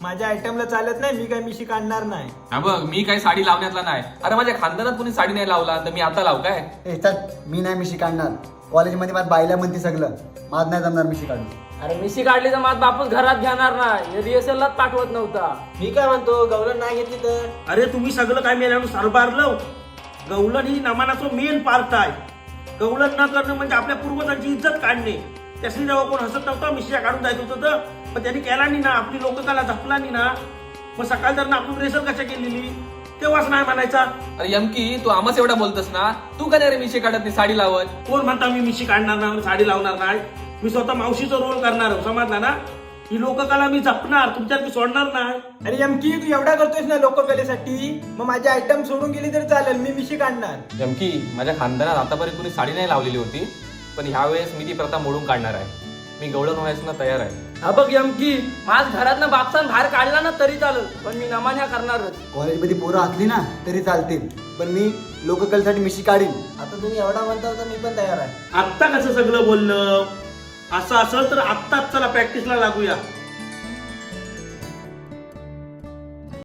माझ्या आयटमला चालत नाही, मी काय मिशी काढणार नाही. हा बघ, मी काही साडी लावण्यातला नाही. अरे माझ्या खानदानात कुणी साडी नाही लावला तर मी आता लावू काय? ए चल, मी नाही मिशी काढणार. कॉलेजमध्ये माझ्या बाईला म्हणते सगळं, माझ नाही जमणार मिशी काढून. अरे मिशी काढली तर माझ बापूस घरात घेणार नाही, रिहर्सललाच पाठवत नव्हता. मी काय म्हणतो, गवलन नाही घेतली तर? अरे तुम्ही सगळं काय मेल्यानं सरबारलं. गवलन ही नमानाचं मेन पार्ट आहे. गवलन न करणं म्हणजे आपल्या पूर्वजांची इज्जत काढणे. त्यासाठी जेव्हा कोण हसत नव्हतं, मिशिया काढून जायचं होतं तर पण त्यांनी केला नाही ना, आपली लोककला जपला नाही ना. मग सकाळ जर आपण रेसल कशा केलेली तेव्हाच नाही म्हणायचा. अरे यमकी, तू आमच एवढा बोलतोस ना, तू का नाही रे मिशी काढत नाही, साडी लावत? कोण म्हणता मी मिशी काढणार नाही, साडी लावणार नाही? मी स्वतः मावशीचा रोल करणार, समजला ना? ही लोककला मी जपणार, तुमच्यात मी सोडणार नाही. अरे यमकी, तू एवढा करतोयस ना लोककलेसाठी, मग माझे आयटम सोडून गेली तर चालेल, मी मिशी काढणार. यमकी, माझ्या खानदानात आतापर्यंत कुणी साडी नाही लावलेली होती, पण ह्यावेळेस मी ती प्रथा मोडून काढणार आहे. मी गवळण व्हायचं ना तयार आहे. हा बघ यमकी, माझ घरातनं बापसान बाहेर काढला ना तरी चालेल, पण मी नमान्या करणारच. कॉलेजमध्ये पोरं असली ना तरी चालतील, पण मी लोककलेसाठी मिशी काढीन. आता तुम्ही एवढा म्हणता तर मी पण तयार आहे. आत्ता कसं सगळं बोललं? असं असेल तर आत्ताच चला प्रॅक्टिसला लागूया.